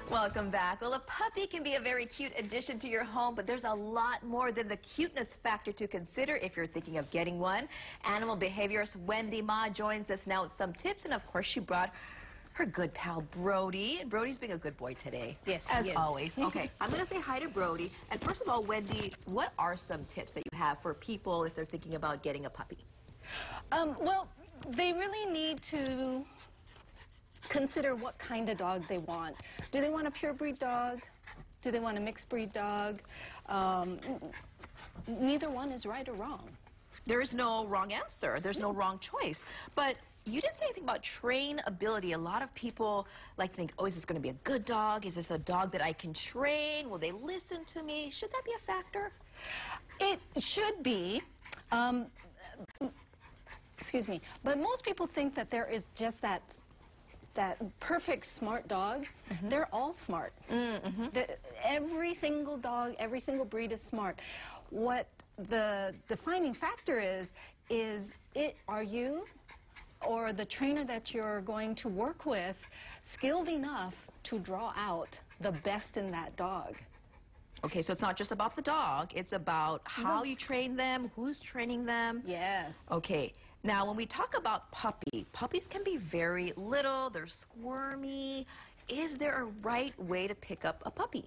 Welcome back. Well, a puppy can be a very cute addition to your home, but there's a lot more than the cuteness factor to consider if you're thinking of getting one. Animal behaviorist Wendy Ma joins us now with some tips, and of course she brought her good pal Brody. And Brody's being a good boy today. Yes, as always. Okay, I'm going to say hi to Brody. And first of all, Wendy, what are some tips that you have for people if they're thinking about getting a puppy? Well, they really need to consider what kind of dog they want. Do they want a pure breed dog? Do they want a mixed breed dog? Neither one is right or wrong. There is no wrong answer. There's no wrong choice. But you didn't say anything about trainability. A lot of people like to think, oh, is this going to be a good dog? Is this a dog that I can train? Will they listen to me? Should that be a factor? It should be. Excuse me. But most people think that there is just that perfect smart dog. They're all smart. Every single dog, every single breed is smart. What the defining factor is are you or the trainer that you're going to work with skilled enough to draw out the best in that dog? Okay, so it's not just about the dog. It's about how you train them, who's training them. Yes. Okay. Now, when we talk about puppies can be very little, they're squirmy. Is there a right way to pick up a puppy?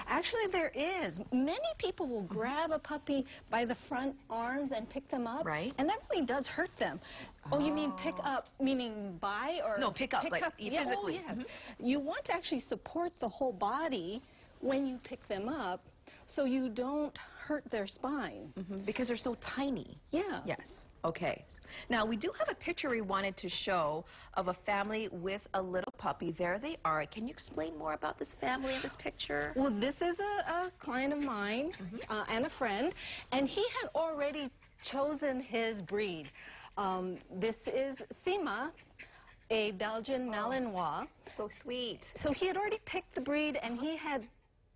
Actually, there is. Many people will grab a puppy by the front arms and pick them up. Right. And that really does hurt them. Oh, you mean pick up, meaning buy or? No, pick up, like physically. Yeah, oh, yes. You want to actually support the whole body when you pick them up so you don't hurt their spine. Because they're so tiny. Yeah. Yes. Okay. Now, we do have a picture we wanted to show of a family with a little puppy. There they are. Can you explain more about this family in this picture? Well, this is a client of mine and a friend, and he had already chosen his breed. This is Sima, a Belgian Malinois. So sweet. So he had already picked the breed, and he had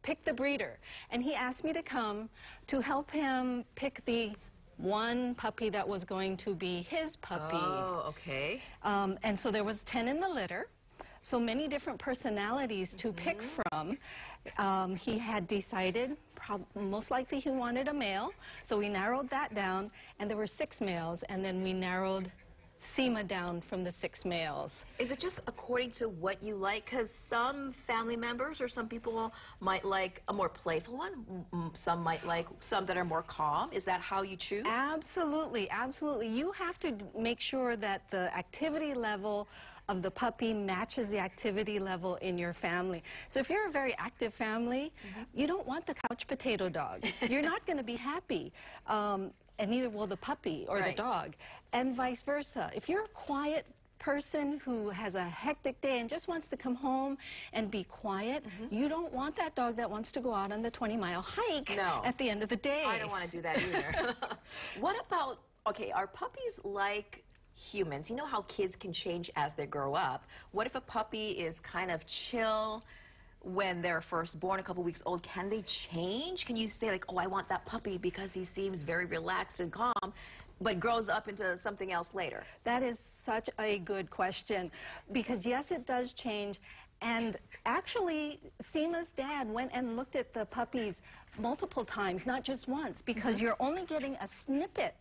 picked the breeder, and he asked me to come to help him pick the one puppy that was going to be his puppy. Oh, okay. And so there was 10 in the litter, so many different personalities to pick from. He had decided most likely he wanted a male, so we narrowed that down, and there were 6 males, and then we narrowed Sima down from the 6 males. Is it just according to what you like? Because some family members or some people might like a more playful one. Some might like some that are more calm. Is that how you choose? Absolutely, absolutely. You have to make sure that the activity level of the puppy matches the activity level in your family. So if you're a very active family, you don't want the couch potato dog. You're not going to be happy. And neither will the puppy or the dog, and vice versa. If you're a quiet person who has a hectic day and just wants to come home and be quiet, you don't want that dog that wants to go out on the 20-mile hike at the end of the day. I don't want to do that either. What about, okay, are puppies like humans? You know how kids can change as they grow up. What if a puppy is kind of chill when they're first born, a couple weeks old? Can they change? Can you say like, oh, I want that puppy because he seems very relaxed and calm, but grows up into something else later? That is such a good question, because yes, it does change. And actually, Sima's dad went and looked at the puppies multiple times, not just once, because you're only getting a snippet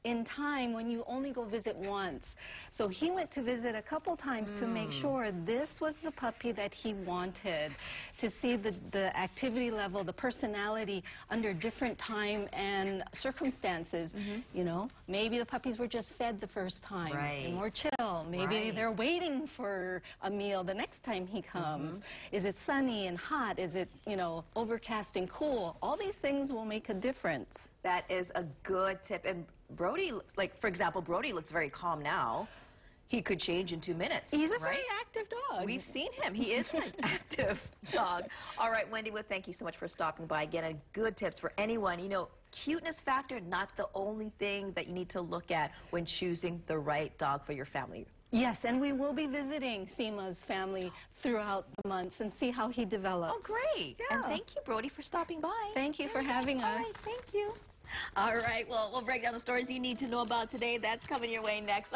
in time when you only go visit once. So he went to visit a couple times to make sure this was the puppy that he wanted, to see the activity level, the personality under different time and circumstances. You know, maybe the puppies were just fed the first time and more chill. Maybe they're waiting for a meal the next time he comes. Is it sunny and hot? Is it, you know, overcast and cool? All these things will make a difference. That is a good tip. And Brody, like, for example, Brody looks very calm now. He could change in 2 minutes. He's a very active dog. We've seen him. He is an active dog. All right, Wendy, well, thank you so much for stopping by. Again, good tips for anyone. You know, cuteness factor, not the only thing that you need to look at when choosing the right dog for your family. Yes, and we will be visiting Sima's family throughout the months and see how he develops. Oh, great. Yeah. And thank you, Brody, for stopping by. Thank you for having us. All right, thank you. All right, well, we'll break down the stories you need to know about today. That's coming your way next.